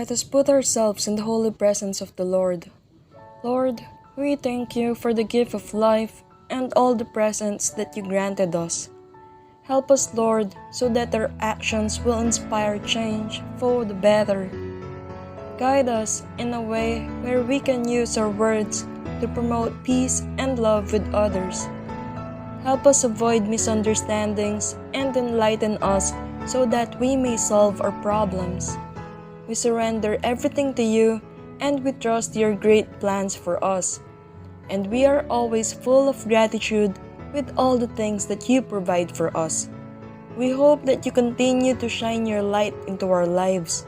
Let us put ourselves in the holy presence of the Lord. Lord, we thank you for the gift of life and all the presents that you granted us. Help us, Lord, so that our actions will inspire change for the better. Guide us in a way where we can use our words to promote peace and love with others. Help us avoid misunderstandings and enlighten us so that we may solve our problems. We surrender everything to you and we trust your great plans for us. And we are always full of gratitude with all the things that you provide for us. We hope that you continue to shine your light into our lives.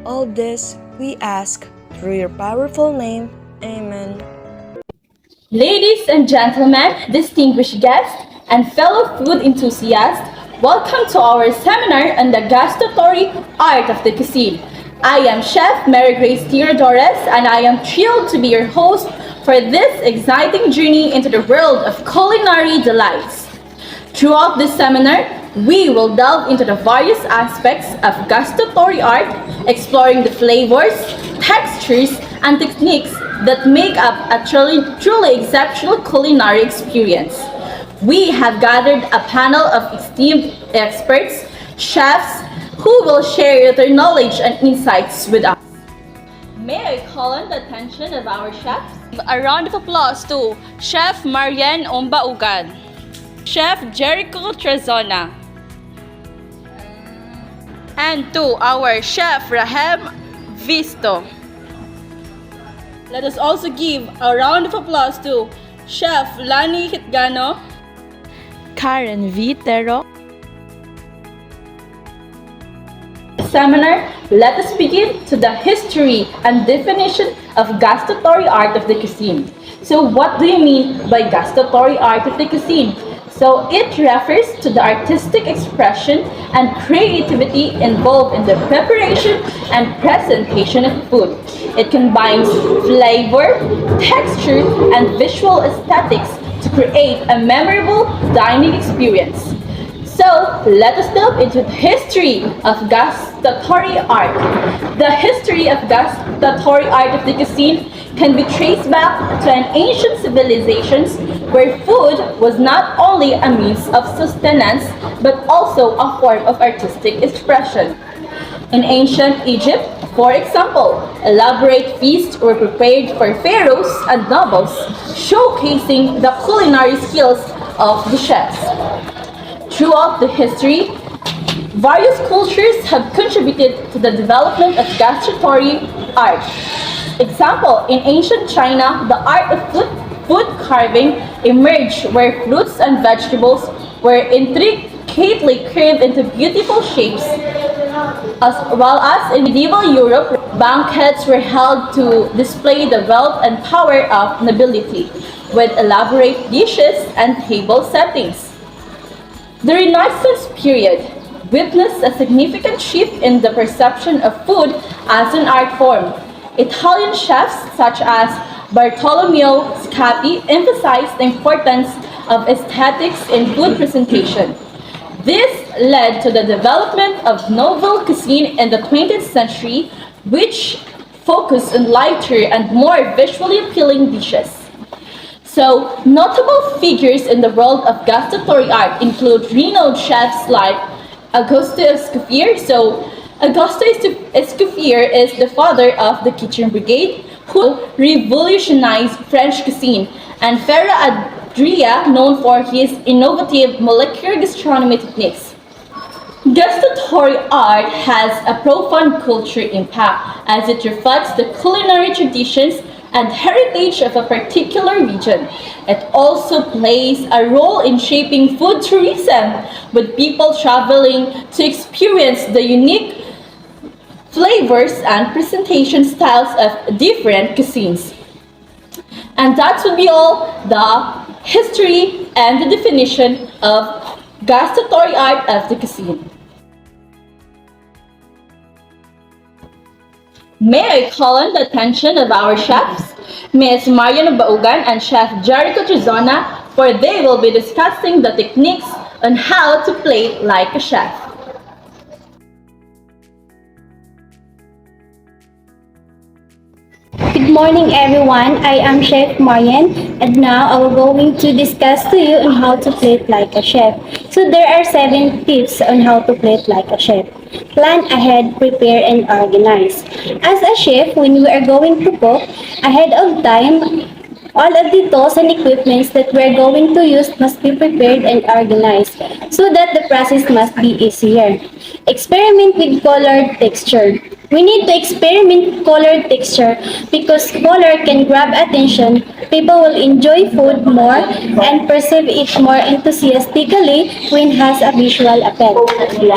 All this we ask through your powerful name. Amen. Ladies and gentlemen, distinguished guests, and fellow food enthusiasts, welcome to our seminar on the gustatory art of the cuisine. I am Chef Mary Grace Theodores, and I am thrilled to be your host for this exciting journey into the world of culinary delights. Throughout this seminar, we will delve into the various aspects of gustatory art, exploring the flavors, textures, and techniques that make up a truly exceptional culinary experience. We have gathered a panel of esteemed experts, chefs, who will share their knowledge and insights with us. May I call on the attention of our chefs? A round of applause to Chef Marian Ombaugan, Chef Jericho Trezona, and to our Chef Rahem Visto. Let us also give a round of applause to Chef Lani Hitgano, Karen Vitero. Seminar, let us begin to the history and definition of gustatory art of the cuisine. So what do you mean by gustatory art of the cuisine? So it refers to the artistic expression and creativity involved in the preparation and presentation of food. It combines flavor, texture, and visual aesthetics to create a memorable dining experience. So, let us delve into the history of gustatory art. The history of gustatory art of the cuisine can be traced back to an ancient civilizations where food was not only a means of sustenance but also a form of artistic expression. In ancient Egypt, for example, elaborate feasts were prepared for pharaohs and nobles, showcasing the culinary skills of the chefs. Throughout the history, various cultures have contributed to the development of gustatory art. Example, in ancient China, the art of food carving emerged where fruits and vegetables were intricately carved into beautiful shapes, while in medieval Europe, banquets were held to display the wealth and power of nobility, with elaborate dishes and table settings. The Renaissance period witnessed a significant shift in the perception of food as an art form. Italian chefs such as Bartolomeo Scapi emphasized the importance of aesthetics in food presentation. This led to the development of novel cuisine in the 20th century, which focused on lighter and more visually appealing dishes. So, notable figures in the world of gustatory art include renowned chefs like Auguste Escoffier. So, Auguste Escoffier is the father of the kitchen brigade, who revolutionized French cuisine, and Ferra Adria, known for his innovative molecular gastronomy techniques. Gustatory art has a profound cultural impact as it reflects the culinary traditions and heritage of a particular region. It also plays a role in shaping food tourism, with people traveling to experience the unique flavors and presentation styles of different cuisines. And that would be all the history and the definition of gustatory art of the cuisine. May I call on the attention of our chefs, Ms. Marian Baugan and Chef Jericho Trezona, for they will be discussing the techniques on how to plate like a chef. morning everyone. I am Chef Marian and now I will going to discuss to you on how to plate like a chef. So there are 7 tips on how to plate like a chef. Plan ahead, prepare and organize. As a chef, when we are going to cook ahead of time, all of the tools and equipments that we're going to use must be prepared and organized so that the process must be easier. Experiment with colored texture. We need to experiment colored texture because color can grab attention. People will enjoy food more and perceive it more enthusiastically when it has a visual appeal.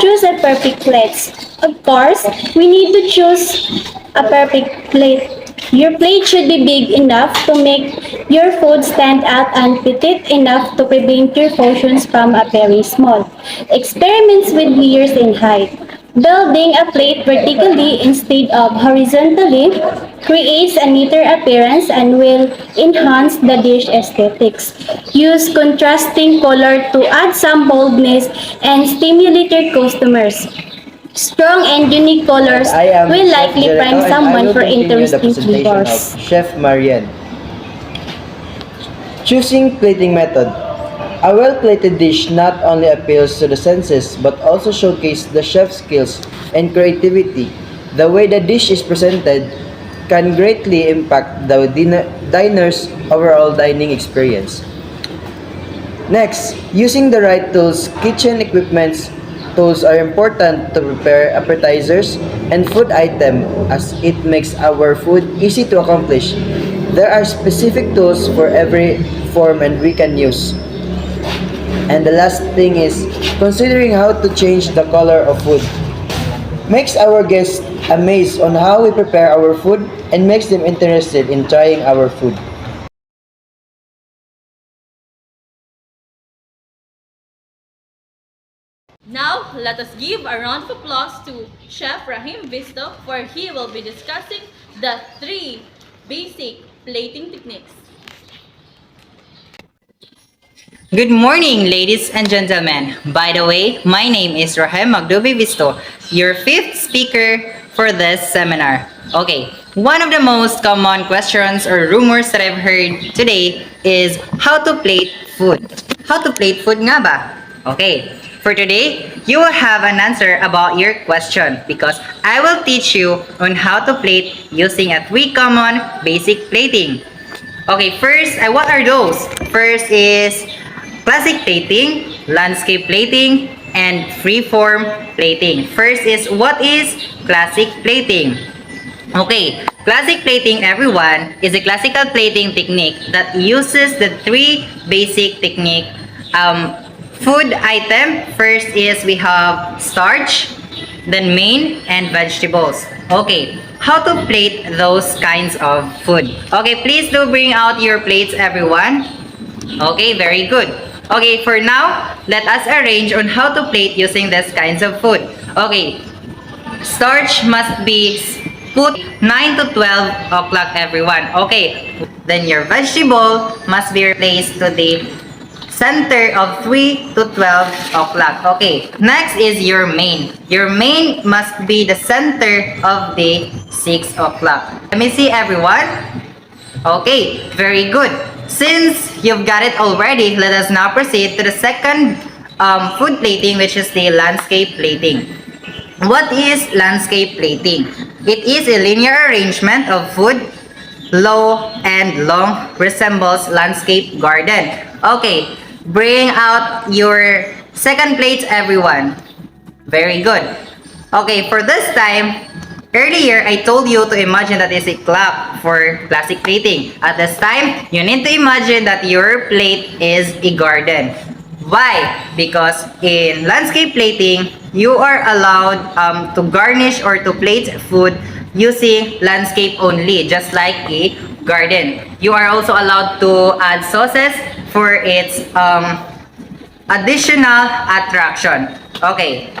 Choose a perfect plate. Of course, we need to choose a perfect plate. Your plate should be big enough to make your food stand out and petite enough to prevent your portions from appearing small. Experiments with layers in height. Building a plate vertically instead of horizontally creates a neater appearance and will enhance the dish aesthetics. Use contrasting color to add some boldness and stimulate your customers. Strong and unique colors I am will Chef likely Jericho prime and I someone will for continue the interesting presentation of flavors. Chef Marian. Choosing plating method. A well-plated dish not only appeals to the senses but also showcases the chef's skills and creativity. The way the dish is presented can greatly impact the diner's overall dining experience. Next, using the right tools, kitchen equipments, tools are important to prepare appetizers and food item as it makes our food easy to accomplish. There are specific tools for every form and we can use. And the last thing is considering how to change the color of food. Makes our guests amazed on how we prepare our food and makes them interested in trying our food. Now, let us give a round of applause to Chef Rahim Visto for he will be discussing the 3 basic plating techniques. Good morning, ladies and gentlemen. By the way, my name is Rahem Magdubi Visto, your fifth speaker for this seminar. Okay, one of the most common questions or rumors that I've heard today is how to plate food. How to plate food nga ba? Okay, for today, you will have an answer about your question because I will teach you on how to plate using a 3 common basic plating. Okay, first, what are those? First is classic plating, landscape plating, and freeform plating. First is what is classic plating? Okay, classic plating, everyone, is a classical plating technique that uses the 3 basic technique. Food item, first is we have starch, then main, and vegetables. Okay, how to plate those kinds of food? Okay, please do bring out your plates, everyone. Okay, very good. Okay, for now, let us arrange on how to plate using these kinds of food. Okay, starch must be put 9 to 12 o'clock, everyone. Okay, then your vegetable must be placed to the center of 3 to 12 o'clock. Okay, next is your main. Your main must be the center of the 6 o'clock. Let me see, everyone. Okay, very good. Since you've got it already, let us now proceed to the second food plating, which is the landscape plating. What is landscape plating? It is a linear arrangement of food, low and long, resembles landscape garden. Okay, bring out your second plate, everyone. Very good. Okay, for this time, earlier I told you to imagine that is a clock for classic plating. At this time, you need to imagine that your plate is a garden. Why? Because in landscape plating, you are allowed to garnish or to plate food using landscape only, just like a garden. You are also allowed to add sauces for its additional attraction. Okay.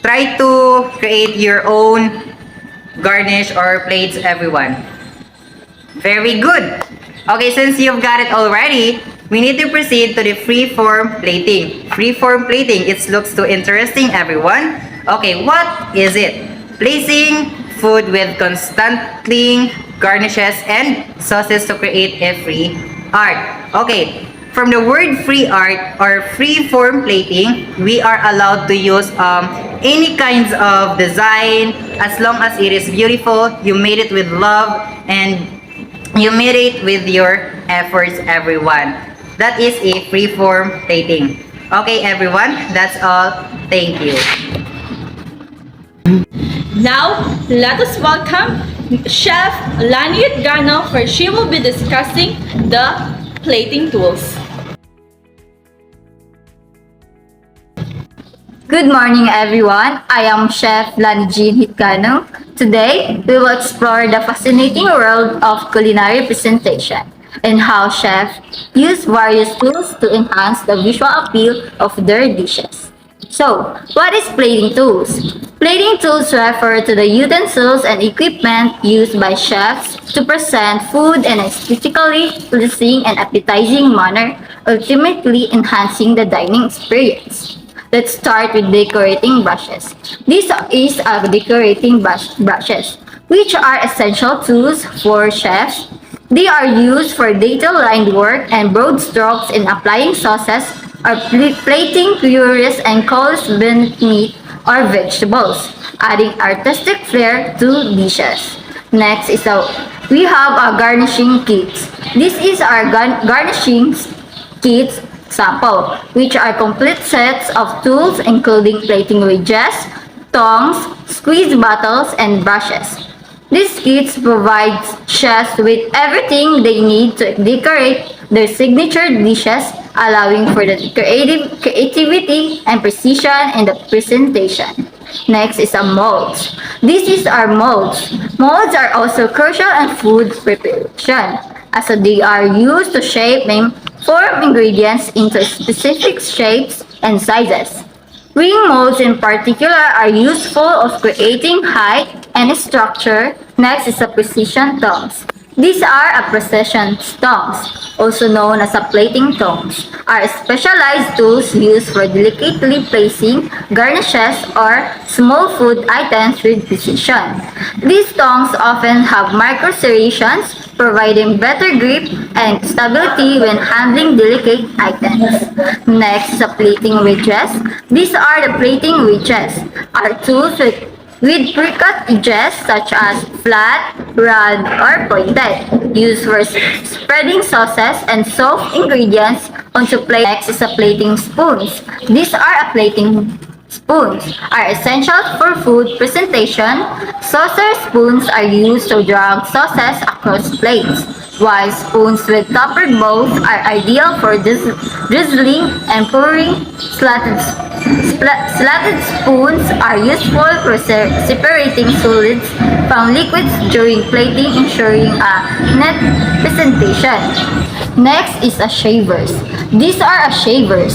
Try to create your own garnish or plates, everyone. Very good. Okay, since you've got it already, we need to proceed to the free-form plating. Free-form plating, it looks too interesting, everyone. Okay, what is it? Placing food with constantly garnishes and sauces to create a free art. Okay, from the word free art or free form plating, we are allowed to use any kinds of design as long as it is beautiful, you made it with love, and you made it with your efforts, everyone. That is a free form plating. Okay, everyone, that's all. Thank you. Now, let us welcome Chef Laniet Gano, where she will be discussing the plating tools. Good morning, everyone. I am Chef Lani Jean Hitgano. Today, we will explore the fascinating world of culinary presentation and how chefs use various tools to enhance the visual appeal of their dishes. So, what is plating tools? Plating tools refer to the utensils and equipment used by chefs to present food in a aesthetically pleasing and appetizing manner, ultimately enhancing the dining experience. Let's start with decorating brushes. This is a decorating brushes, which are essential tools for chefs. They are used for detail-lined work and broad strokes in applying sauces or plating purees and colors beneath meat or vegetables, adding artistic flair to dishes. Next is we have a garnishing kits. This is our garnishing kits sample, which are complete sets of tools including plating wedges, tongs, squeeze bottles, and brushes. These kits provide chefs with everything they need to decorate their signature dishes, allowing for the creativity and precision in the presentation. Next is a molds. This is our molds. Molds are also crucial in food preparation, as they are used to shape and form ingredients into specific shapes and sizes. Ring molds in particular are useful of creating height and structure. Next is a precision tongs. These are a precision tongs, also known as a plating tongs, are specialized tools used for delicately placing garnishes or small food items with precision. These tongs often have micro serrations, providing better grip and stability when handling delicate items. Next, the plating wedges. These are the plating wedges, are tools with pre-cut edges such as flat, round, or pointed, used for spreading sauces and soft ingredients onto plates. Next is a plating spoons. These are a plating spoons are essential for food presentation. Saucer spoons are used to drag sauces across plates, while spoons with tapered bowls are ideal for drizzling and pouring. Slatted spoons are useful for separating solids from liquids during plating, ensuring a net presentation. Next is a shavers. These are a shavers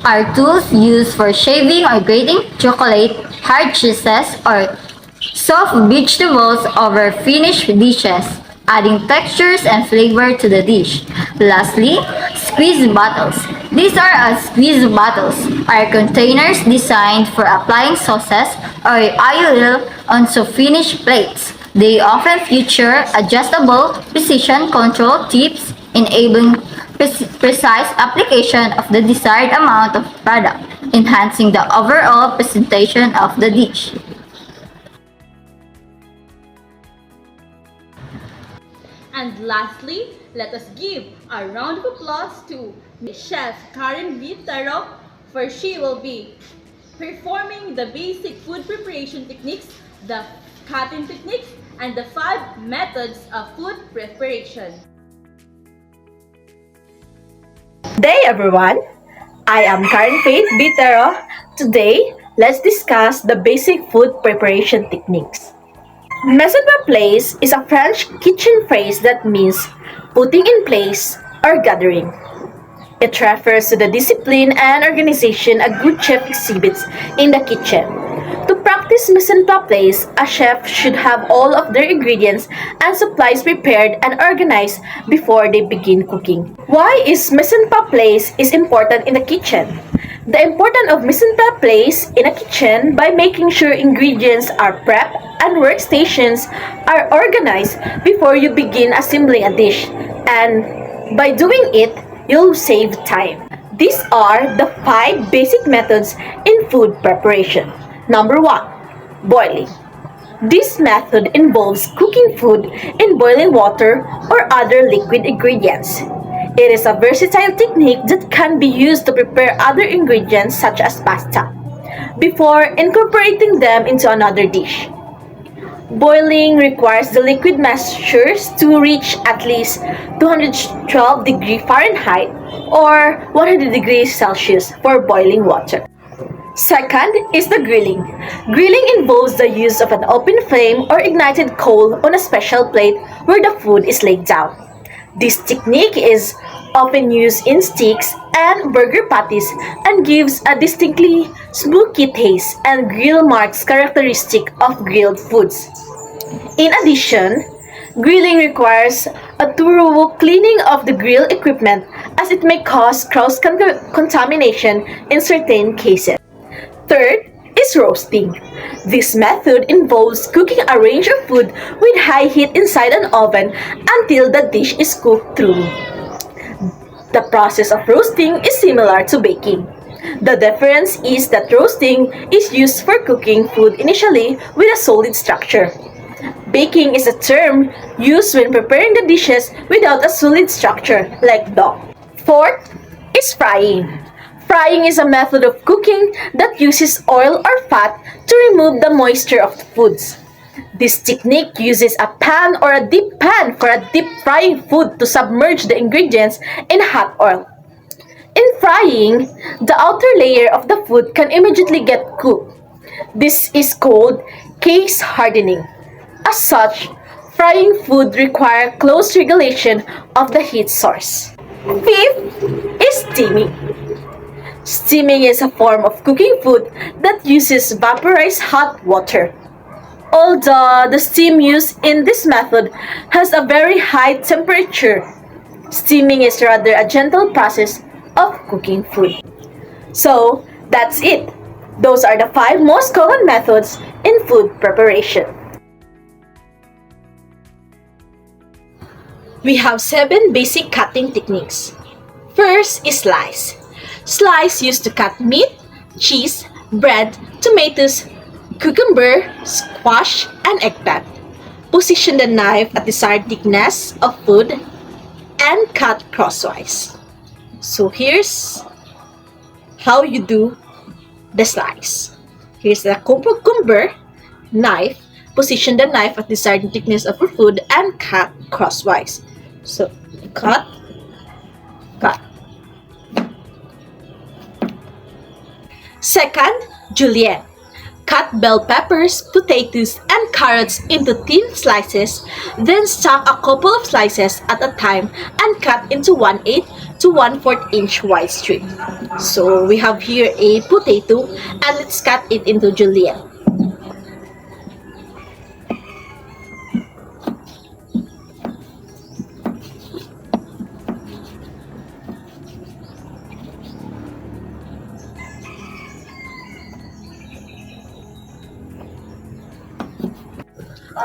are tools used for shaving or grating chocolate, hard cheeses, or soft vegetables over finished dishes, adding textures and flavor to the dish. Lastly, squeeze bottles. These are squeeze bottles are containers designed for applying sauces or oil onto finished plates. They often feature adjustable precision control tips, enabling precise application of the desired amount of product, enhancing the overall presentation of the dish. And lastly, let us give a round of applause to Chef Karen Vitero, for she will be performing the basic food preparation techniques, the cutting techniques, and the 5 methods of food preparation. Good day, everyone. I am Karen Faith Bitero. Today, let's discuss the basic food preparation techniques. Mise en place is a French kitchen phrase that means putting in place or gathering. It refers to the discipline and organization a good chef exhibits in the kitchen. To practice mise en place, a chef should have all of their ingredients and supplies prepared and organized before they begin cooking. Why is mise en place is important in the kitchen? The importance of mise en place in a kitchen by making sure ingredients are prepped and workstations are organized before you begin assembling a dish. And by doing it, you'll save time. These are the 5 basic methods in food preparation. Number 1, boiling. This method involves cooking food in boiling water or other liquid ingredients. It is a versatile technique that can be used to prepare other ingredients such as pasta before incorporating them into another dish. Boiling requires the liquid mixtures to reach at least 212 degrees Fahrenheit or 100 degrees Celsius for boiling water. Second is the grilling. Grilling involves the use of an open flame or ignited coal on a special plate where the food is laid down. This technique is often used in steaks and burger patties and gives a distinctly smoky taste and grill marks characteristic of grilled foods. In addition, grilling requires a thorough cleaning of the grill equipment as it may cause cross-contamination in certain cases. Third is roasting. This method involves cooking a range of food with high heat inside an oven until the dish is cooked through. The process of roasting is similar to baking. The difference is that roasting is used for cooking food initially with a solid structure. Baking is a term used when preparing the dishes without a solid structure, like dough. Fourth is frying. Frying is a method of cooking that uses oil or fat to remove the moisture of the foods. This technique uses a pan or a deep pan for a deep frying food to submerge the ingredients in hot oil. In frying, the outer layer of the food can immediately get cooked. This is called case hardening. As such, frying food requires close regulation of the heat source. Fifth is steaming. Steaming is a form of cooking food that uses vaporized hot water. Although the steam used in this method has a very high temperature, steaming is rather a gentle process of cooking food. So, that's it. Those are the 5 most common methods in food preparation. We have 7 basic cutting techniques. First is slice. Slice used to cut meat, cheese, bread, tomatoes, cucumber, squash, and eggplant. Position the knife at desired thickness of food and cut crosswise. So here's how you do the slice. Here's the cucumber knife. Position the knife at desired thickness of your food and cut crosswise. So cut, cut. Second, julienne. Cut bell peppers, potatoes, and carrots into thin slices, then stack a couple of slices at a time and cut into 1/8 to 1/4 inch wide strip. So we have here a potato and let's cut it into julienne.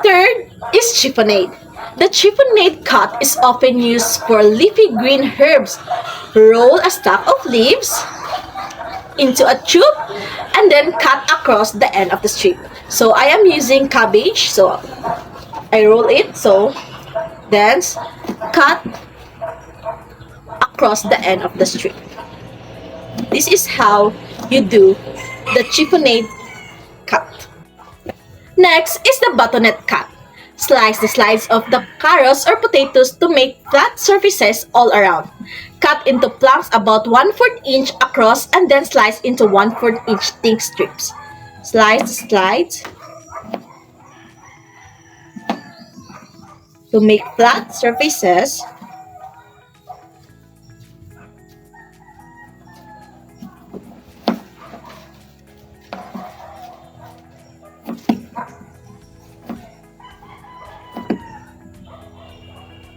Third is chiffonade. The chiffonade cut is often used for leafy green herbs. Roll a stack of leaves into a tube and then cut across the end of the strip. So I am using cabbage, so I roll it, so then cut across the end of the strip. This is how you do the chiffonade cut. Next is the buttonette cut. Slice the slides of the carrots or potatoes to make flat surfaces all around. Cut into planks about 1/4 inch across and then slice into 1/4 inch thick strips. Slice the slides to make flat surfaces.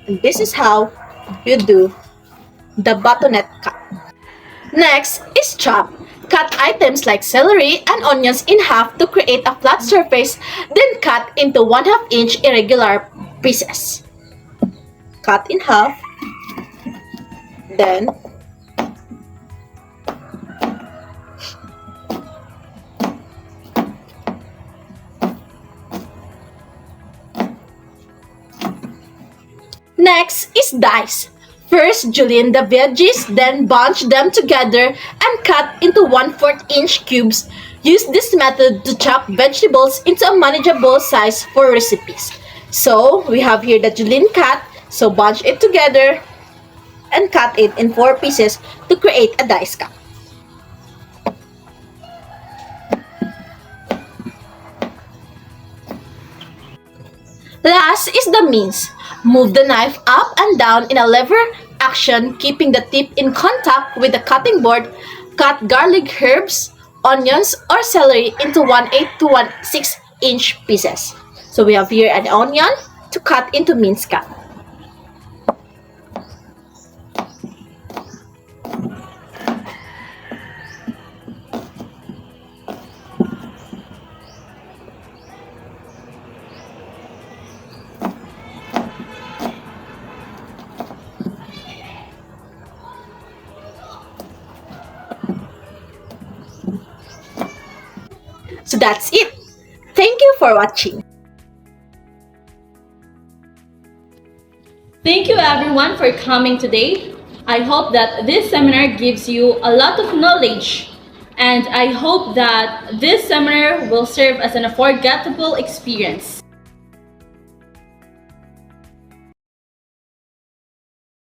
And this is how you do the buttonette cut. Next is chop. Cut items like celery and onions in half to create a flat surface, then cut into 1/2 inch irregular pieces. Cut in half, then next is dice. First, julienne the veggies, then bunch them together and cut into 1/4 inch cubes. Use this method to chop vegetables into a manageable size for recipes. So, we have here the julienne cut, so bunch it together and cut it in 4 pieces to create a dice cut. Last is the mince. Move the knife up and down in a lever action, keeping the tip in contact with the cutting board. Cut garlic, herbs, onions, or celery into 1/8 to 1/6 inch pieces. So we have here an onion to cut into mince cut. So that's it. Thank you for watching. Thank you everyone for coming today. I hope that this seminar gives you a lot of knowledge, and I hope that this seminar will serve as an unforgettable experience.